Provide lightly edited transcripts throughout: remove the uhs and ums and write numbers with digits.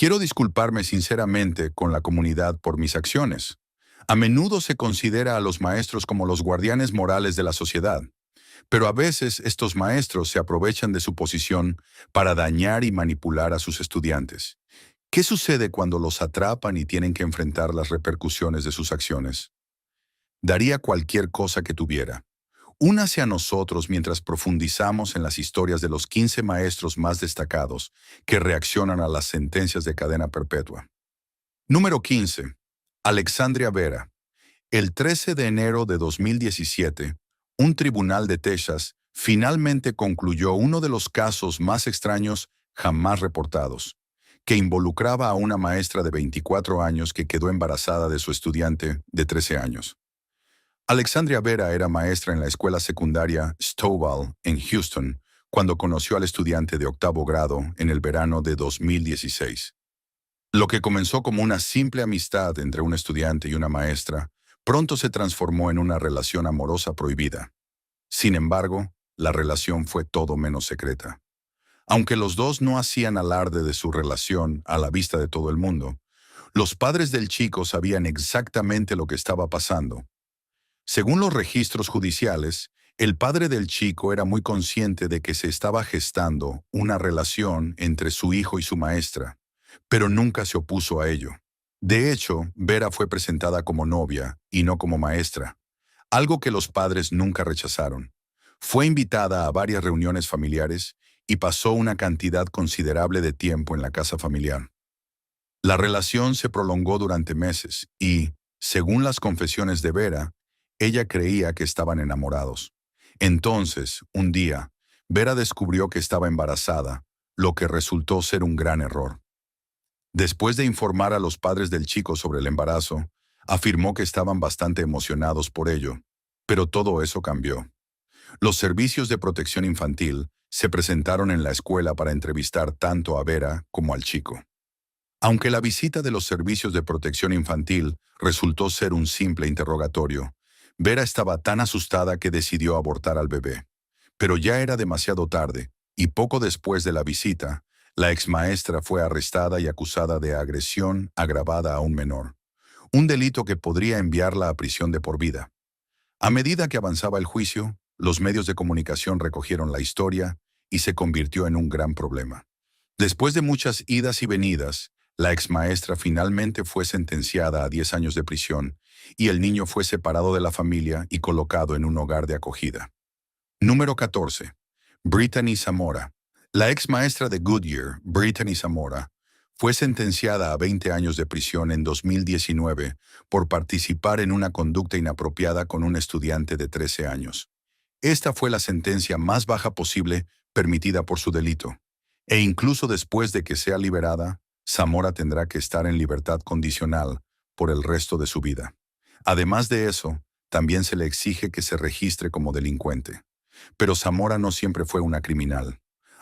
Quiero disculparme sinceramente con la comunidad por mis acciones. A menudo se considera a los maestros como los guardianes morales de la sociedad, pero a veces estos maestros se aprovechan de su posición para dañar y manipular a sus estudiantes. ¿Qué sucede cuando los atrapan y tienen que enfrentar las repercusiones de sus acciones? Daría cualquier cosa que tuviera. Únase a nosotros mientras profundizamos en las historias de los 15 maestros más destacados que reaccionan a las sentencias de cadena perpetua. Número 15. Alexandria Vera. El 13 de enero de 2017, un tribunal de Texas finalmente concluyó uno de los casos más extraños jamás reportados, que involucraba a una maestra de 24 años que quedó embarazada de su estudiante de 13 años. Alexandria Vera era maestra en la escuela secundaria Stovall en Houston cuando conoció al estudiante de octavo grado en el verano de 2016. Lo que comenzó como una simple amistad entre un estudiante y una maestra, pronto se transformó en una relación amorosa prohibida. Sin embargo, la relación fue todo menos secreta. Aunque los dos no hacían alarde de su relación a la vista de todo el mundo, los padres del chico sabían exactamente lo que estaba pasando. Según los registros judiciales, el padre del chico era muy consciente de que se estaba gestando una relación entre su hijo y su maestra, pero nunca se opuso a ello. De hecho, Vera fue presentada como novia y no como maestra, algo que los padres nunca rechazaron. Fue invitada a varias reuniones familiares y pasó una cantidad considerable de tiempo en la casa familiar. La relación se prolongó durante meses y, según las confesiones de Vera, ella creía que estaban enamorados. Entonces, un día, Vera descubrió que estaba embarazada, lo que resultó ser un gran error. Después de informar a los padres del chico sobre el embarazo, afirmó que estaban bastante emocionados por ello, pero todo eso cambió. Los servicios de protección infantil se presentaron en la escuela para entrevistar tanto a Vera como al chico. Aunque la visita de los servicios de protección infantil resultó ser un simple interrogatorio, Vera estaba tan asustada que decidió abortar al bebé. Pero ya era demasiado tarde, y poco después de la visita, la exmaestra fue arrestada y acusada de agresión agravada a un menor, un delito que podría enviarla a prisión de por vida. A medida que avanzaba el juicio, los medios de comunicación recogieron la historia y se convirtió en un gran problema. Después de muchas idas y venidas, la exmaestra finalmente fue sentenciada a 10 años de prisión y el niño fue separado de la familia y colocado en un hogar de acogida. Número 14. Brittany Zamora. La ex maestra de Goodyear, Brittany Zamora, fue sentenciada a 20 años de prisión en 2019 por participar en una conducta inapropiada con un estudiante de 13 años. Esta fue la sentencia más baja posible permitida por su delito. E incluso después de que sea liberada, Zamora tendrá que estar en libertad condicional por el resto de su vida. Además de eso, también se le exige que se registre como delincuente. Pero Zamora no siempre fue una criminal.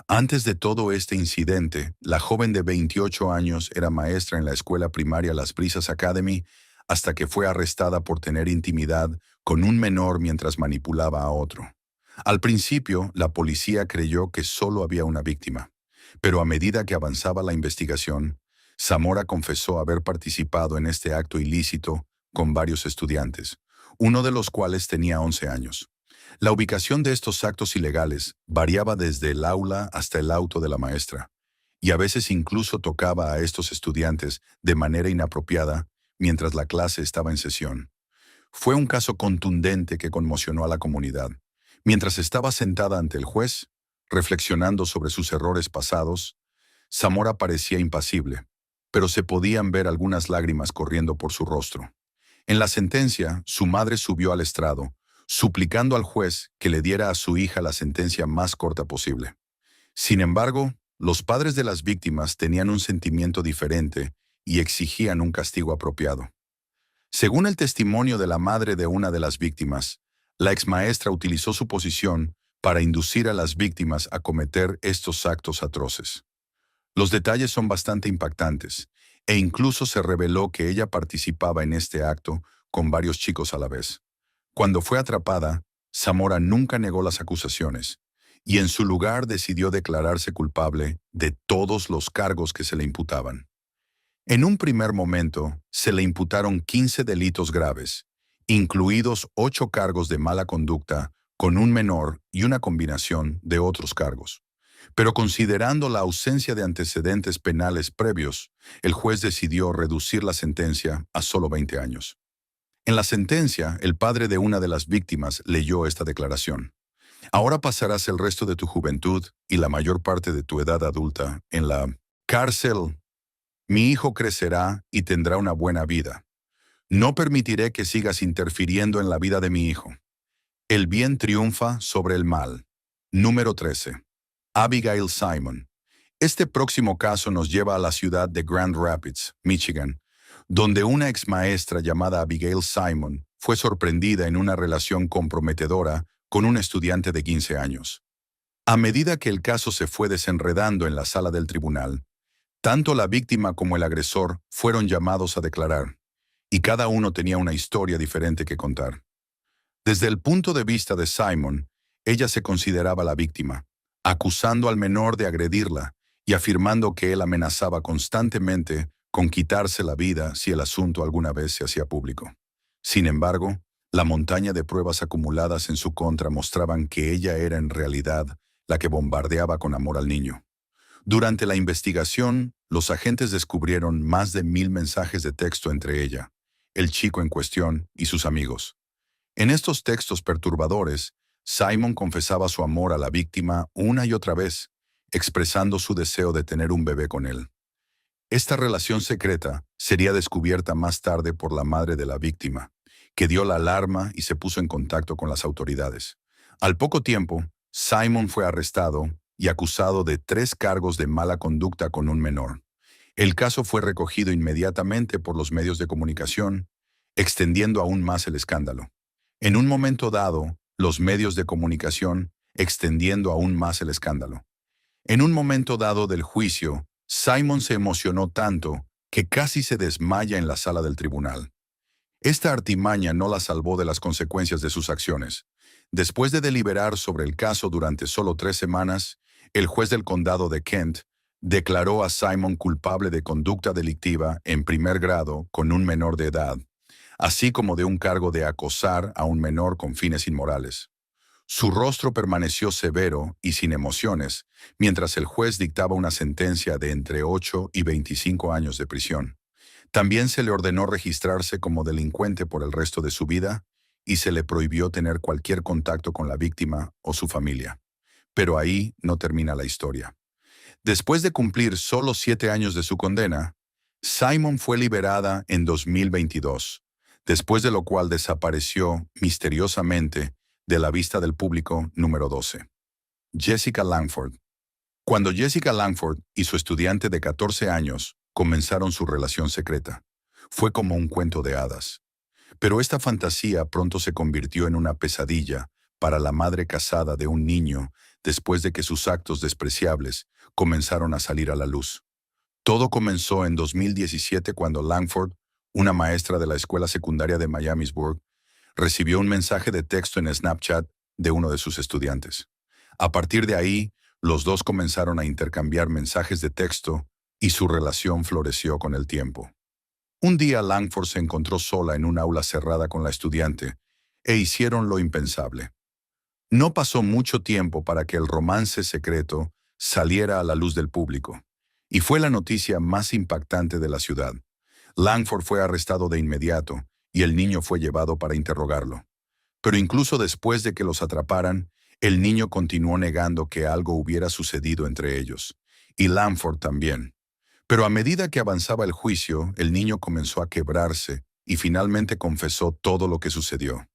Antes de todo este incidente, la joven de 28 años era maestra en la escuela primaria Las Brisas Academy hasta que fue arrestada por tener intimidad con un menor mientras manipulaba a otro. Al principio, la policía creyó que solo había una víctima, pero a medida que avanzaba la investigación, Zamora confesó haber participado en este acto ilícito con varios estudiantes, uno de los cuales tenía 11 años. La ubicación de estos actos ilegales variaba desde el aula hasta el auto de la maestra, y a veces incluso tocaba a estos estudiantes de manera inapropiada mientras la clase estaba en sesión. Fue un caso contundente que conmocionó a la comunidad. Mientras estaba sentada ante el juez, reflexionando sobre sus errores pasados, Zamora parecía impasible, pero se podían ver algunas lágrimas corriendo por su rostro. En la sentencia, su madre subió al estrado, suplicando al juez que le diera a su hija la sentencia más corta posible. Sin embargo, los padres de las víctimas tenían un sentimiento diferente y exigían un castigo apropiado. Según el testimonio de la madre de una de las víctimas, la exmaestra utilizó su posición para inducir a las víctimas a cometer estos actos atroces. Los detalles son bastante impactantes, e incluso se reveló que ella participaba en este acto con varios chicos a la vez. Cuando fue atrapada, Zamora nunca negó las acusaciones, y en su lugar decidió declararse culpable de todos los cargos que se le imputaban. En un primer momento, se le imputaron 15 delitos graves, incluidos 8 cargos de mala conducta con un menor y una combinación de otros cargos. Pero considerando la ausencia de antecedentes penales previos, el juez decidió reducir la sentencia a solo 20 años. En la sentencia, el padre de una de las víctimas leyó esta declaración. Ahora pasarás el resto de tu juventud y la mayor parte de tu edad adulta en la cárcel. Mi hijo crecerá y tendrá una buena vida. No permitiré que sigas interfiriendo en la vida de mi hijo. El bien triunfa sobre el mal. Número 13. Abigail Simon. Este próximo caso nos lleva a la ciudad de Grand Rapids, Michigan, donde una exmaestra llamada Abigail Simon fue sorprendida en una relación comprometedora con un estudiante de 15 años. A medida que el caso se fue desenredando en la sala del tribunal, tanto la víctima como el agresor fueron llamados a declarar, y cada uno tenía una historia diferente que contar. Desde el punto de vista de Simon, ella se consideraba la víctima, acusando al menor de agredirla y afirmando que él amenazaba constantemente con quitarse la vida si el asunto alguna vez se hacía público. Sin embargo, la montaña de pruebas acumuladas en su contra mostraban que ella era en realidad la que bombardeaba con amor al niño. Durante la investigación, los agentes descubrieron más de 1000 mensajes de texto entre ella, el chico en cuestión y sus amigos. En estos textos perturbadores, Simon confesaba su amor a la víctima una y otra vez, expresando su deseo de tener un bebé con él. Esta relación secreta sería descubierta más tarde por la madre de la víctima, que dio la alarma y se puso en contacto con las autoridades. Al poco tiempo, Simon fue arrestado y acusado de 3 cargos de mala conducta con un menor. El caso fue recogido inmediatamente por los medios de comunicación, extendiendo aún más el escándalo. En un momento dado, los medios de comunicación extendiendo aún más el escándalo. En un momento dado del juicio, Simon se emocionó tanto que casi se desmaya en la sala del tribunal. Esta artimaña no la salvó de las consecuencias de sus acciones. Después de deliberar sobre el caso durante solo 3 semanas, el juez del condado de Kent declaró a Simon culpable de conducta delictiva en primer grado con un menor de edad, así como de un cargo de acosar a un menor con fines inmorales. Su rostro permaneció severo y sin emociones, mientras el juez dictaba una sentencia de entre 8 y 25 años de prisión. También se le ordenó registrarse como delincuente por el resto de su vida y se le prohibió tener cualquier contacto con la víctima o su familia. Pero ahí no termina la historia. Después de cumplir solo 7 años de su condena, Simon fue liberada en 2022, después de lo cual desapareció misteriosamente de la vista del público. Número 12. Jessica Langford. Cuando Jessica Langford y su estudiante de 14 años comenzaron su relación secreta, fue como un cuento de hadas. Pero esta fantasía pronto se convirtió en una pesadilla para la madre casada de un niño después de que sus actos despreciables comenzaron a salir a la luz. Todo comenzó en 2017 cuando Langford, una maestra de la escuela secundaria de Miamisburg, recibió un mensaje de texto en Snapchat de uno de sus estudiantes. A partir de ahí, los dos comenzaron a intercambiar mensajes de texto y su relación floreció con el tiempo. Un día Langford se encontró sola en un aula cerrada con la estudiante e hicieron lo impensable. No pasó mucho tiempo para que el romance secreto saliera a la luz del público, y fue la noticia más impactante de la ciudad. Langford fue arrestado de inmediato y el niño fue llevado para interrogarlo. Pero incluso después de que los atraparan, el niño continuó negando que algo hubiera sucedido entre ellos, y Langford también. Pero a medida que avanzaba el juicio, el niño comenzó a quebrarse y finalmente confesó todo lo que sucedió.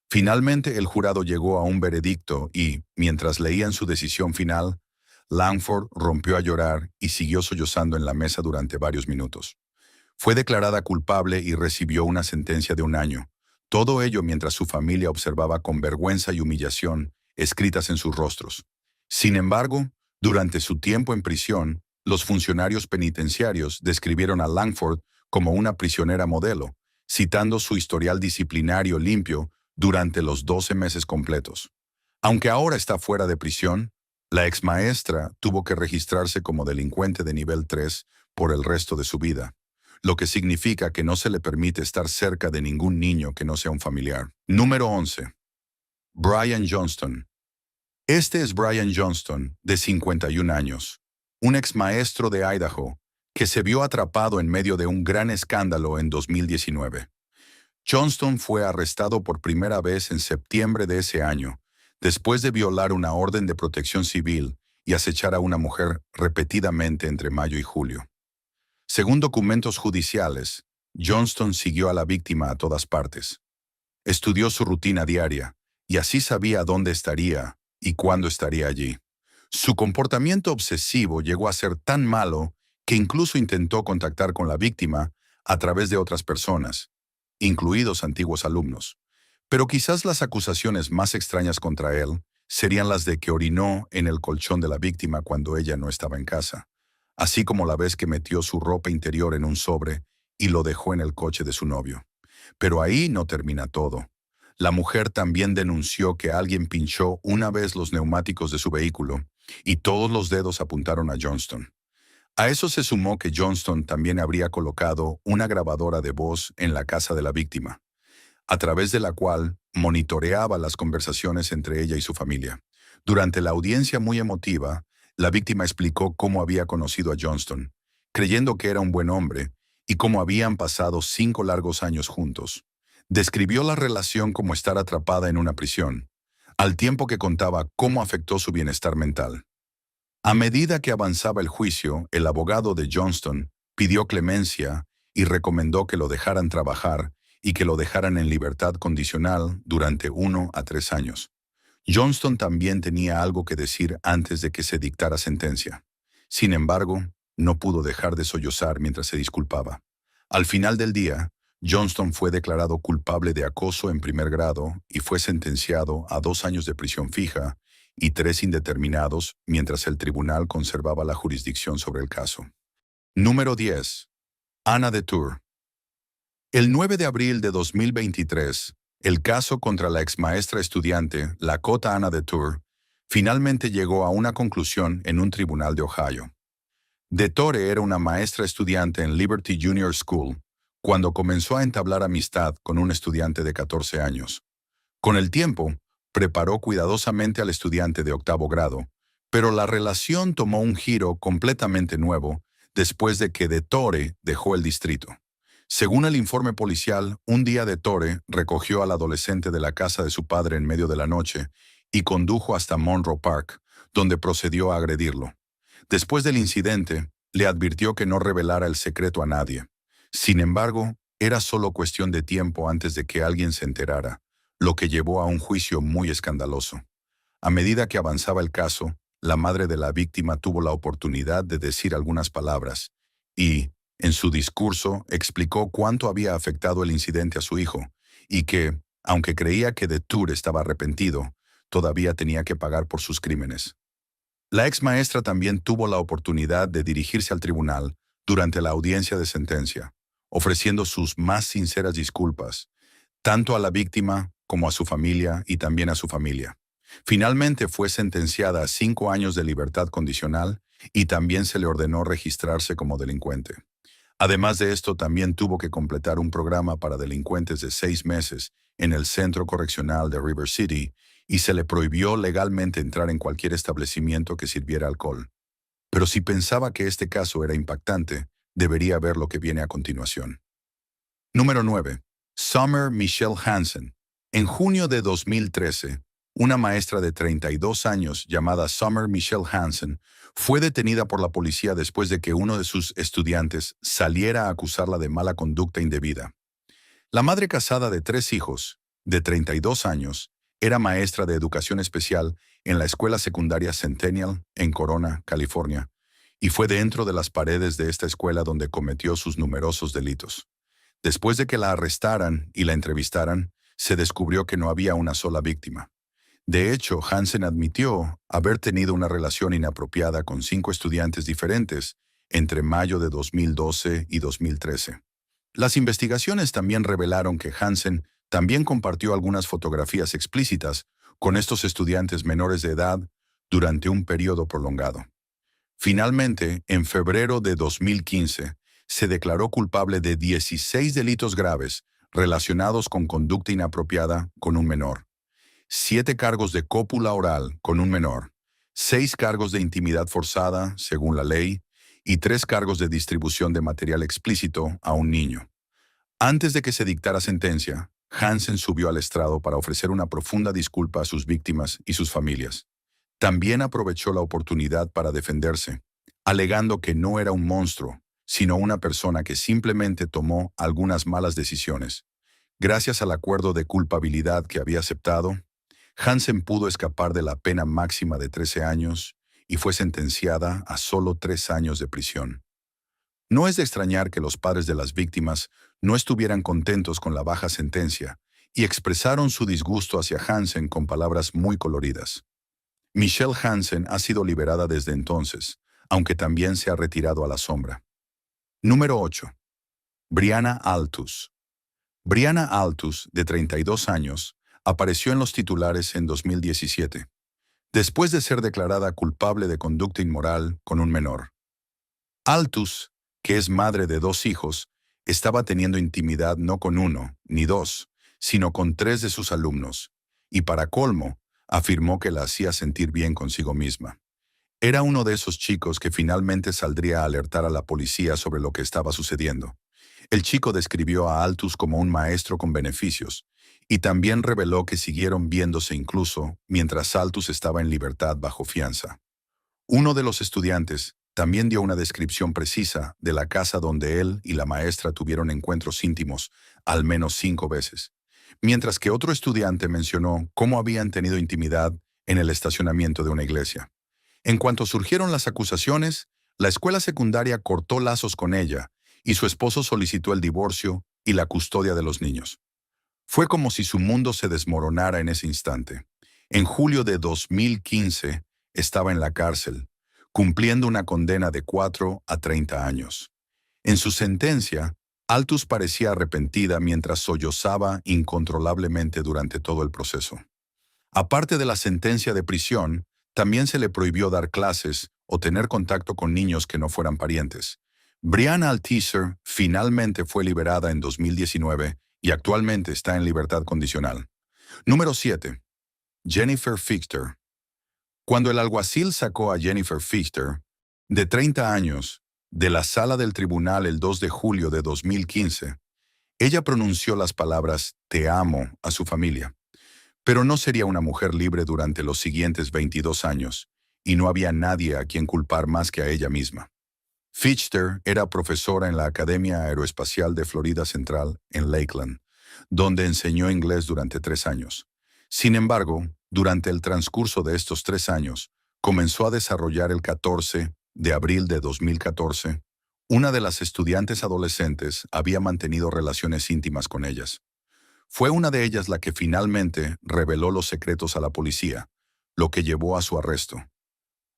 Finalmente el jurado llegó a un veredicto y, mientras leían su decisión final, Langford rompió a llorar y siguió sollozando en la mesa durante varios minutos. Fue declarada culpable y recibió una sentencia de 1 año. Todo ello mientras su familia observaba con vergüenza y humillación escritas en sus rostros. Sin embargo, durante su tiempo en prisión, los funcionarios penitenciarios describieron a Langford como una prisionera modelo, citando su historial disciplinario limpio durante los 12 meses completos. Aunque ahora está fuera de prisión, la exmaestra tuvo que registrarse como delincuente de nivel 3 por el resto de su vida. lo que significa que no se le permite estar cerca de ningún niño que no sea un familiar. Número 11. Brian Johnston. Este es Brian Johnston, de 51 años, un ex maestro de Idaho, que se vio atrapado en medio de un gran escándalo en 2019. Johnston fue arrestado por primera vez en septiembre de ese año, después de violar una orden de protección civil y acechar a una mujer repetidamente entre mayo y julio. Según documentos judiciales, Johnston siguió a la víctima a todas partes. Estudió su rutina diaria, y así sabía dónde estaría y cuándo estaría allí. Su comportamiento obsesivo llegó a ser tan malo que incluso intentó contactar con la víctima a través de otras personas, incluidos antiguos alumnos. Pero quizás las acusaciones más extrañas contra él serían las de que orinó en el colchón de la víctima cuando ella no estaba en casa, así como la vez que metió su ropa interior en un sobre y lo dejó en el coche de su novio. Pero ahí no termina todo. La mujer también denunció que alguien pinchó una vez los neumáticos de su vehículo y todos los dedos apuntaron a Johnston. A eso se sumó que Johnston también habría colocado una grabadora de voz en la casa de la víctima, a través de la cual monitoreaba las conversaciones entre ella y su familia. Durante la audiencia muy emotiva, la víctima explicó cómo había conocido a Johnston, creyendo que era un buen hombre, y cómo habían pasado 5 largos años juntos. Describió la relación como estar atrapada en una prisión, al tiempo que contaba cómo afectó su bienestar mental. A medida que avanzaba el juicio, el abogado de Johnston pidió clemencia y recomendó que lo dejaran trabajar y que lo dejaran en libertad condicional durante 1 a 3 años. Johnston también tenía algo que decir antes de que se dictara sentencia. Sin embargo, no pudo dejar de sollozar mientras se disculpaba. Al final del día, Johnston fue declarado culpable de acoso en primer grado y fue sentenciado a 2 años de prisión fija y 3 indeterminados mientras el tribunal conservaba la jurisdicción sobre el caso. Número 10. Anna Detour. El 9 de abril de 2023, el caso contra la exmaestra estudiante Lakota Anna Detour finalmente llegó a una conclusión en un tribunal de Ohio. Detour era una maestra estudiante en Liberty Junior School cuando comenzó a entablar amistad con un estudiante de 14 años. Con el tiempo, preparó cuidadosamente al estudiante de 8º grado, pero la relación tomó un giro completamente nuevo después de que Detour dejó el distrito. Según el informe policial, un día Detour recogió al adolescente de la casa de su padre en medio de la noche y condujo hasta Monroe Park, donde procedió a agredirlo. Después del incidente, le advirtió que no revelara el secreto a nadie. Sin embargo, era solo cuestión de tiempo antes de que alguien se enterara, lo que llevó a un juicio muy escandaloso. A medida que avanzaba el caso, la madre de la víctima tuvo la oportunidad de decir algunas palabras y, en su discurso, explicó cuánto había afectado el incidente a su hijo y que, aunque creía que Detour estaba arrepentido, todavía tenía que pagar por sus crímenes. La ex maestra también tuvo la oportunidad de dirigirse al tribunal durante la audiencia de sentencia, ofreciendo sus más sinceras disculpas, tanto a la víctima como a su familia y también a su familia. Finalmente fue sentenciada a 5 años de libertad condicional y también se le ordenó registrarse como delincuente. Además de esto, también tuvo que completar un programa para delincuentes de 6 meses en el Centro Correccional de River City y se le prohibió legalmente entrar en cualquier establecimiento que sirviera alcohol. Pero si pensaba que este caso era impactante, debería ver lo que viene a continuación. Número 9. Summer Michelle Hansen. En junio de 2013, una maestra de 32 años llamada Summer Michelle Hansen fue detenida por la policía después de que uno de sus estudiantes saliera a acusarla de mala conducta indebida. La madre casada de 3 hijos, de 32 años, era maestra de educación especial en la escuela secundaria Centennial en Corona, California, y fue dentro de las paredes de esta escuela donde cometió sus numerosos delitos. Después de que la arrestaran y la entrevistaran, se descubrió que no había una sola víctima. De hecho, Hansen admitió haber tenido una relación inapropiada con 5 estudiantes diferentes entre mayo de 2012 y 2013. Las investigaciones también revelaron que Hansen también compartió algunas fotografías explícitas con estos estudiantes menores de edad durante un periodo prolongado. Finalmente, en febrero de 2015, se declaró culpable de 16 delitos graves relacionados con conducta inapropiada con un menor, 7 cargos de cópula oral con un menor, 6 cargos de intimidad forzada, según la ley, y 3 cargos de distribución de material explícito a un niño. Antes de que se dictara sentencia, Hansen subió al estrado para ofrecer una profunda disculpa a sus víctimas y sus familias. También aprovechó la oportunidad para defenderse, alegando que no era un monstruo, sino una persona que simplemente tomó algunas malas decisiones. Gracias al acuerdo de culpabilidad que había aceptado, Hansen pudo escapar de la pena máxima de 13 años y fue sentenciada a solo 3 años de prisión. No es de extrañar que los padres de las víctimas no estuvieran contentos con la baja sentencia y expresaron su disgusto hacia Hansen con palabras muy coloridas. Michelle Hansen ha sido liberada desde entonces, aunque también se ha retirado a la sombra. Número 8. Brianna Altus. Brianna Altus, de 32 años, apareció en los titulares en 2017, después de ser declarada culpable de conducta inmoral con un menor. Altus, que es madre de 2 hijos, estaba teniendo intimidad no con 1 ni 2, sino con 3 de sus alumnos, y para colmo, afirmó que la hacía sentir bien consigo misma. Era uno de esos chicos que finalmente saldría a alertar a la policía sobre lo que estaba sucediendo. El chico describió a Altus como un maestro con beneficios, y también reveló que siguieron viéndose incluso mientras Altus estaba en libertad bajo fianza. Uno de los estudiantes también dio una descripción precisa de la casa donde él y la maestra tuvieron encuentros íntimos al menos 5 veces, mientras que otro estudiante mencionó cómo habían tenido intimidad en el estacionamiento de una iglesia. En cuanto surgieron las acusaciones, la escuela secundaria cortó lazos con ella y su esposo solicitó el divorcio y la custodia de los niños. Fue como si su mundo se desmoronara en ese instante. En julio de 2015 estaba en la cárcel, cumpliendo una condena de 4 a 30 años. En su sentencia, Altus parecía arrepentida mientras sollozaba incontrolablemente durante todo el proceso. Aparte de la sentencia de prisión, también se le prohibió dar clases o tener contacto con niños que no fueran parientes. Brianna Altheiser finalmente fue liberada en 2019 y actualmente está en libertad condicional. Número 7. Jennifer Fichter. Cuando el alguacil sacó a Jennifer Fichter, de 30 años, de la sala del tribunal el 2 de julio de 2015, ella pronunció las palabras «te amo» a su familia. Pero no sería una mujer libre durante los siguientes 22 años, y no había nadie a quien culpar más que a ella misma. Fichter era profesora en la Academia Aeroespacial de Florida Central, en Lakeland, donde enseñó inglés durante 3 años. Sin embargo, durante el transcurso de estos 3 años, comenzó a desarrollar el 14 de abril de 2014. Una de las estudiantes adolescentes había mantenido relaciones íntimas con ellas. Fue una de ellas la que finalmente reveló los secretos a la policía, lo que llevó a su arresto.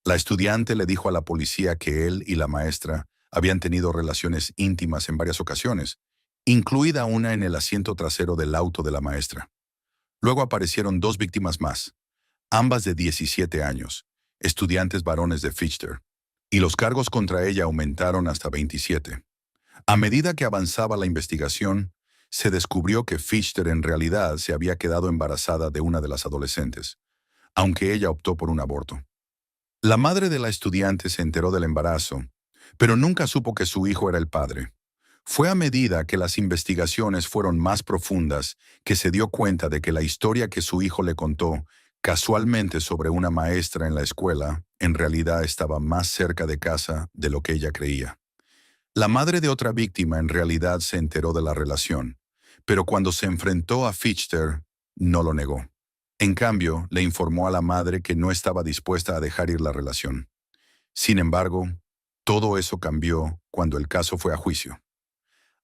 La estudiante le dijo a la policía que él y la maestra habían tenido relaciones íntimas en varias ocasiones, incluida una en el asiento trasero del auto de la maestra. Luego aparecieron 2 víctimas más, ambas de 17 años, estudiantes varones de Fichter, y los cargos contra ella aumentaron hasta 27. A medida que avanzaba la investigación, se descubrió que Fichter en realidad se había quedado embarazada de una de las adolescentes, aunque ella optó por un aborto. La madre de la estudiante se enteró del embarazo, pero nunca supo que su hijo era el padre. Fue a medida que las investigaciones fueron más profundas que se dio cuenta de que la historia que su hijo le contó, casualmente sobre una maestra en la escuela, en realidad estaba más cerca de casa de lo que ella creía. La madre de otra víctima en realidad se enteró de la relación, pero cuando se enfrentó a Fichter, no lo negó. En cambio, le informó a la madre que no estaba dispuesta a dejar ir la relación. Sin embargo, todo eso cambió cuando el caso fue a juicio.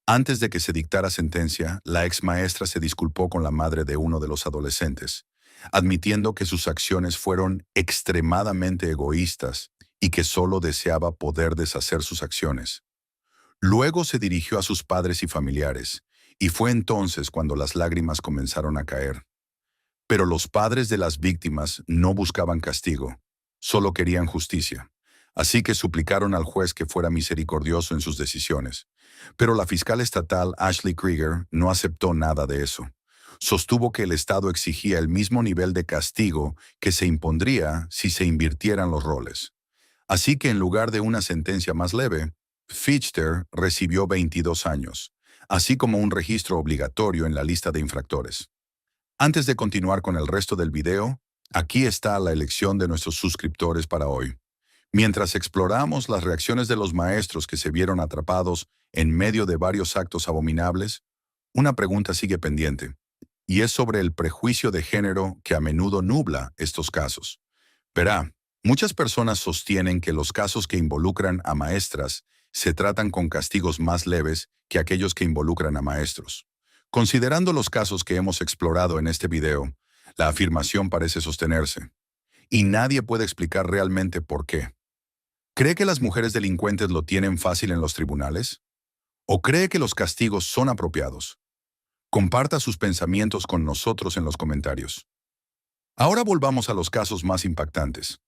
Antes de que se dictara sentencia, la ex maestra se disculpó con la madre de uno de los adolescentes, admitiendo que sus acciones fueron extremadamente egoístas y que solo deseaba poder deshacer sus acciones. Luego se dirigió a sus padres y familiares, y fue entonces cuando las lágrimas comenzaron a caer. Pero los padres de las víctimas no buscaban castigo, solo querían justicia. así que suplicaron al juez que fuera misericordioso en sus decisiones. Pero la fiscal estatal Ashley Krieger no aceptó nada de eso. Sostuvo que el Estado exigía el mismo nivel de castigo que se impondría si se invirtieran los roles. Así que en lugar de una sentencia más leve, Fichter recibió 22 años, así como un registro obligatorio en la lista de infractores. Antes de continuar con el resto del video, aquí está la elección de nuestros suscriptores para hoy. Mientras exploramos las reacciones de los maestros que se vieron atrapados en medio de varios actos abominables, una pregunta sigue pendiente, y es sobre el prejuicio de género que a menudo nubla estos casos. Verá, muchas personas sostienen que los casos que involucran a maestras se tratan con castigos más leves que aquellos que involucran a maestros. Considerando los casos que hemos explorado en este video, la afirmación parece sostenerse, y nadie puede explicar realmente por qué. ¿Cree que las mujeres delincuentes lo tienen fácil en los tribunales? ¿O cree que los castigos son apropiados? Comparta sus pensamientos con nosotros en los comentarios. Ahora volvamos a los casos más impactantes.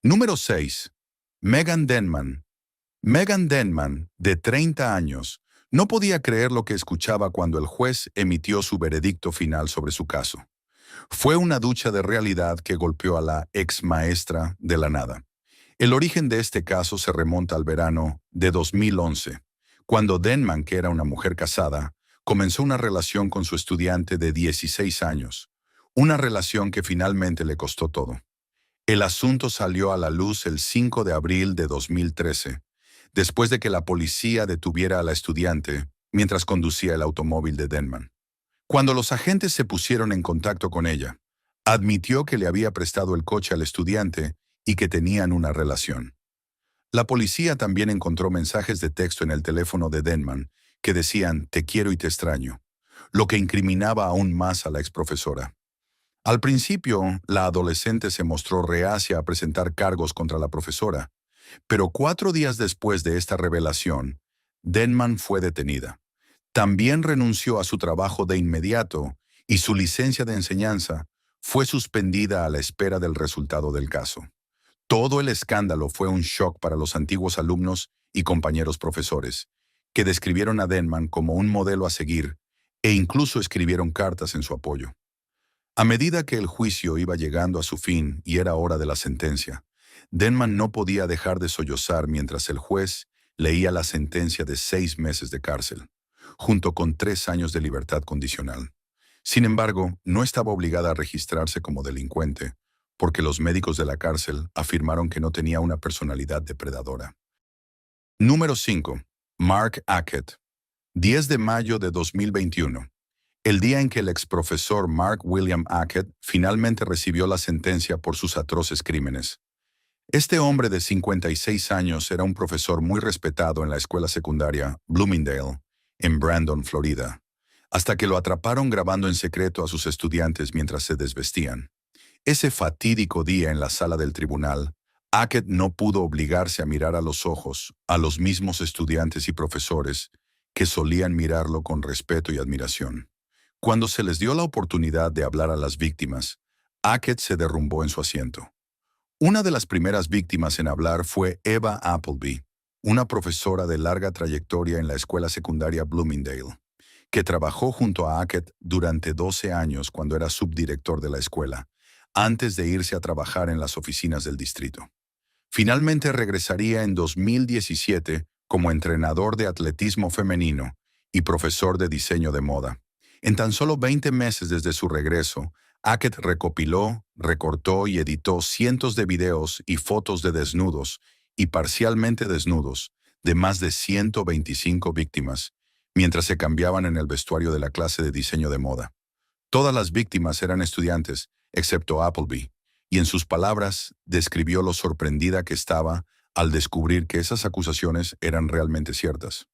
Número 6. Megan Denman. Megan Denman, de 30 años, no podía creer lo que escuchaba cuando el juez emitió su veredicto final sobre su caso. Fue una ducha de realidad que golpeó a la ex maestra de la nada. El origen de este caso se remonta al verano de 2011, cuando Denman, que era una mujer casada, comenzó una relación con su estudiante de 16 años, una relación que finalmente le costó todo. El asunto salió a la luz el 5 de abril de 2013, después de que la policía detuviera a la estudiante mientras conducía el automóvil de Denman. Cuando los agentes se pusieron en contacto con ella, admitió que le había prestado el coche al estudiante y que tenían una relación. La policía también encontró mensajes de texto en el teléfono de Denman que decían «te quiero y te extraño», lo que incriminaba aún más a la exprofesora. Al principio, la adolescente se mostró reacia a presentar cargos contra la profesora, pero 4 días después de esta revelación, Denman fue detenida. También renunció a su trabajo de inmediato y su licencia de enseñanza fue suspendida a la espera del resultado del caso. Todo el escándalo fue un shock para los antiguos alumnos y compañeros profesores, que describieron a Denman como un modelo a seguir e incluso escribieron cartas en su apoyo. A medida que el juicio iba llegando a su fin y era hora de la sentencia, Denman no podía dejar de sollozar mientras el juez leía la sentencia de 6 meses de cárcel, junto con 3 años de libertad condicional. Sin embargo, no estaba obligada a registrarse como delincuente, porque los médicos de la cárcel afirmaron que no tenía una personalidad depredadora. Número 5. Mark Hackett. 10 de mayo de 2021. El día en que el exprofesor Mark William Hackett finalmente recibió la sentencia por sus atroces crímenes. Este hombre de 56 años era un profesor muy respetado en la escuela secundaria Bloomingdale, en Brandon, Florida, hasta que lo atraparon grabando en secreto a sus estudiantes mientras se desvestían. Ese fatídico día en la sala del tribunal, Hackett no pudo obligarse a mirar a los ojos a los mismos estudiantes y profesores que solían mirarlo con respeto y admiración. Cuando se les dio la oportunidad de hablar a las víctimas, Hackett se derrumbó en su asiento. Una de las primeras víctimas en hablar fue Eva Appleby, una profesora de larga trayectoria en la escuela secundaria Bloomingdale, que trabajó junto a Hackett durante 12 años cuando era subdirector de la escuela, antes de irse a trabajar en las oficinas del distrito. Finalmente regresaría en 2017 como entrenador de atletismo femenino y profesor de diseño de moda. En tan solo 20 meses desde su regreso, Hackett recopiló, recortó y editó cientos de videos y fotos de desnudos y parcialmente desnudos de más de 125 víctimas, mientras se cambiaban en el vestuario de la clase de diseño de moda. Todas las víctimas eran estudiantes, excepto Appleby, y en sus palabras describió lo sorprendida que estaba al descubrir que esas acusaciones eran realmente ciertas.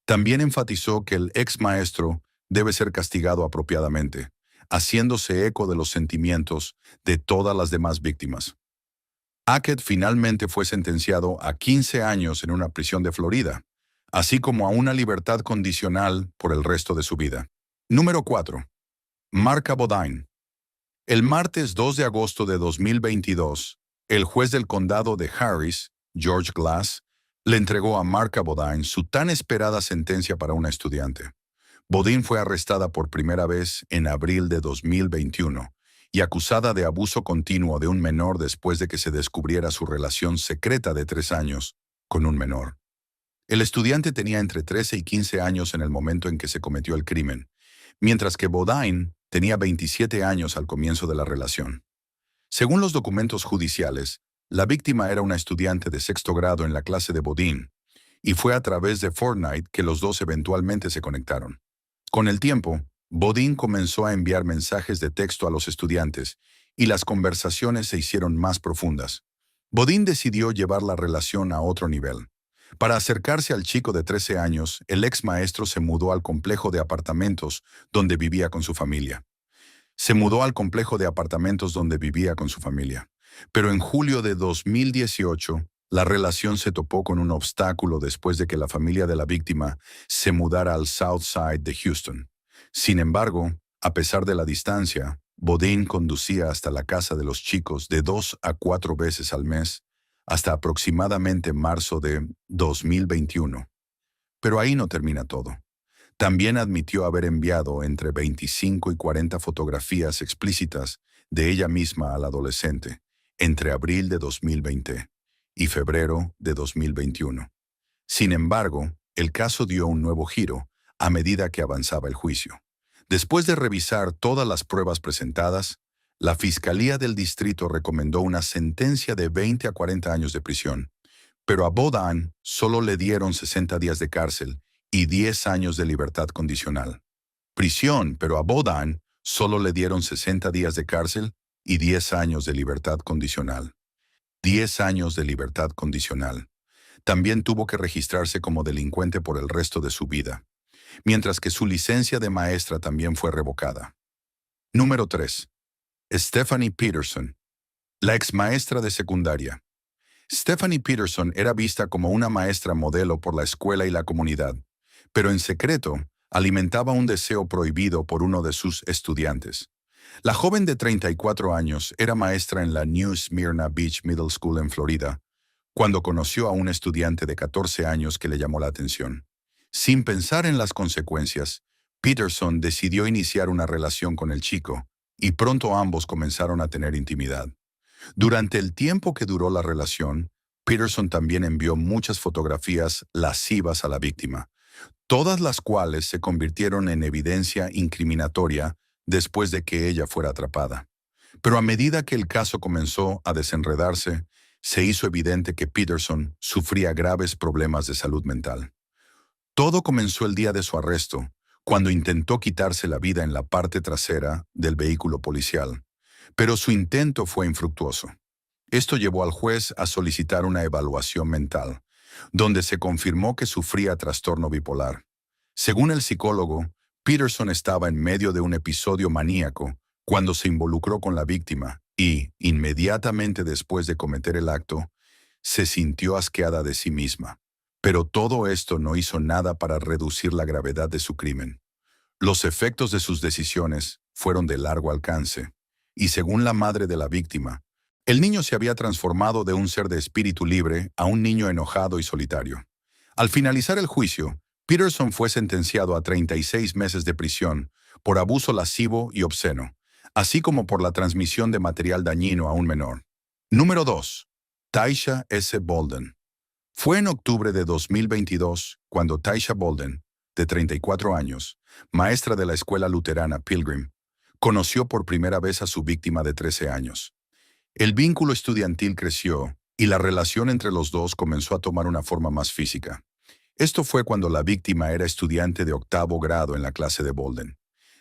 También enfatizó que el ex maestro debe ser castigado apropiadamente, haciéndose eco de los sentimientos de todas las demás víctimas. Hackett finalmente fue sentenciado a 15 años en una prisión de Florida, así como a una libertad condicional por el resto de su vida. Número 4. Marka Bodine. El martes 2 de agosto de 2022, el juez del condado de Harris George Glass, le entregó a Marka Bodine su tan esperada sentencia para una estudiante. Bodine fue arrestada por primera vez en abril de 2021 y acusada de abuso continuo de un menor después de que se descubriera su relación secreta de 3 años con un menor. El estudiante tenía entre 13 y 15 años en el momento en que se cometió el crimen, mientras que Bodine tenía 27 años al comienzo de la relación. Según los documentos judiciales, la víctima era una estudiante de sexto grado en la clase de Bodine, y fue a través de Fortnite que los dos eventualmente se conectaron. Con el tiempo, Bodine comenzó a enviar mensajes de texto a los estudiantes, y las conversaciones se hicieron más profundas. Bodine decidió llevar la relación a otro nivel. Para acercarse al chico de 13 años, el ex maestro se mudó al complejo de apartamentos donde vivía con su familia. Pero en julio de 2018, la relación se topó con un obstáculo después de que la familia de la víctima se mudara al South Side de Houston. Sin embargo, a pesar de la distancia, Bodine conducía hasta la casa de los chicos de 2 a 4 veces al mes, hasta aproximadamente marzo de 2021. Pero ahí no termina todo. También admitió haber enviado entre 25 y 40 fotografías explícitas de ella misma al adolescente entre abril de 2020 y febrero de 2021. Sin embargo, el caso dio un nuevo giro a medida que avanzaba el juicio. Después de revisar todas las pruebas presentadas, la Fiscalía del Distrito recomendó una sentencia de 20 a 40 años de prisión, pero a Bodine solo le dieron 60 días de cárcel y 10 años de libertad condicional. Prisión, pero a Bodine solo le dieron 60 días de cárcel y 10 años de libertad condicional. 10 años de libertad condicional. También tuvo que registrarse como delincuente por el resto de su vida, mientras que su licencia de maestra también fue revocada. Número 3. Stephanie Peterson, la ex maestra de secundaria. Stephanie Peterson era vista como una maestra modelo por la escuela y la comunidad, pero en secreto alimentaba un deseo prohibido por uno de sus estudiantes. La joven de 34 años era maestra en la New Smyrna Beach Middle School en Florida, cuando conoció a un estudiante de 14 años que le llamó la atención. Sin pensar en las consecuencias, Peterson decidió iniciar una relación con el chico, y pronto ambos comenzaron a tener intimidad. Durante el tiempo que duró la relación, Peterson también envió muchas fotografías lascivas a la víctima, todas las cuales se convirtieron en evidencia incriminatoria después de que ella fuera atrapada. Pero a medida que el caso comenzó a desenredarse, se hizo evidente que Peterson sufría graves problemas de salud mental. Todo comenzó el día de su arresto, cuando intentó quitarse la vida en la parte trasera del vehículo policial, pero su intento fue infructuoso. Esto llevó al juez a solicitar una evaluación mental, donde se confirmó que sufría trastorno bipolar. Según el psicólogo, Peterson estaba en medio de un episodio maníaco cuando se involucró con la víctima y, inmediatamente después de cometer el acto, se sintió asqueada de sí misma. Pero todo esto no hizo nada para reducir la gravedad de su crimen. Los efectos de sus decisiones fueron de largo alcance, y según la madre de la víctima, el niño se había transformado de un ser de espíritu libre a un niño enojado y solitario. Al finalizar el juicio, Peterson fue sentenciado a 36 meses de prisión por abuso lascivo y obsceno, así como por la transmisión de material dañino a un menor. Número 2. Taisha S. Bolden. Fue en octubre de 2022 cuando Taisha Bolden, de 34 años, maestra de la escuela luterana Pilgrim, conoció por primera vez a su víctima de 13 años. El vínculo estudiantil creció y la relación entre los dos comenzó a tomar una forma más física. Esto fue cuando la víctima era estudiante de 8º grado en la clase de Bolden.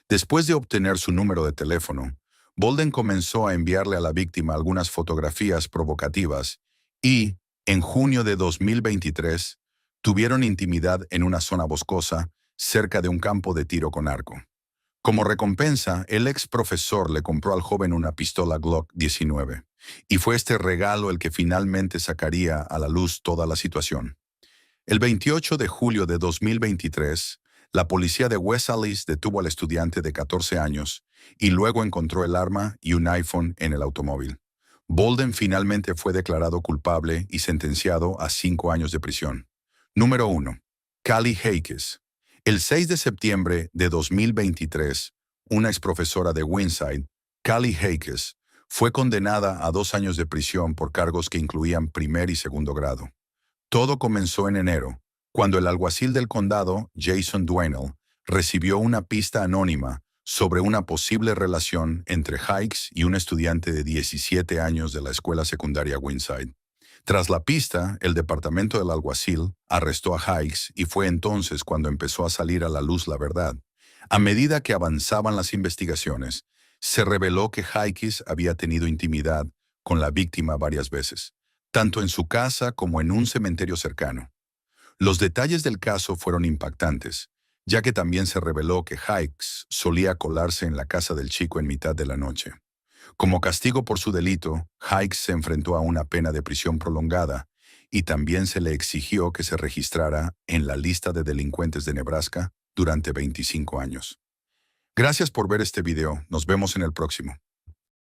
Después de obtener su número de teléfono, Bolden comenzó a enviarle a la víctima algunas fotografías provocativas y, en junio de 2023, tuvieron intimidad en una zona boscosa cerca de un campo de tiro con arco. Como recompensa, el ex profesor le compró al joven una pistola Glock 19, y fue este regalo el que finalmente sacaría a la luz toda la situación. El 28 de julio de 2023, la policía de West Allis detuvo al estudiante de 14 años y luego encontró el arma y un iPhone en el automóvil. Bolden finalmente fue declarado culpable y sentenciado a 5 años de prisión. Número 1. Callie Hakes. El 6 de septiembre de 2023, una exprofesora de Winside, Callie Hakes, fue condenada a 2 años de prisión por cargos que incluían primer y segundo grado. Todo comenzó en enero, cuando el alguacil del condado, Jason Dwennell, recibió una pista anónima sobre una posible relación entre Hikes y un estudiante de 17 años de la escuela secundaria Winside. Tras la pista, el departamento del alguacil arrestó a Hikes y fue entonces cuando empezó a salir a la luz la verdad. A medida que avanzaban las investigaciones, se reveló que Hikes había tenido intimidad con la víctima varias veces, tanto en su casa como en un cementerio cercano. Los detalles del caso fueron impactantes, ya que también se reveló que Hikes solía colarse en la casa del chico en mitad de la noche. Como castigo por su delito, Hikes se enfrentó a una pena de prisión prolongada y también se le exigió que se registrara en la lista de delincuentes de Nebraska durante 25 años. Gracias por ver este video. Nos vemos en el próximo.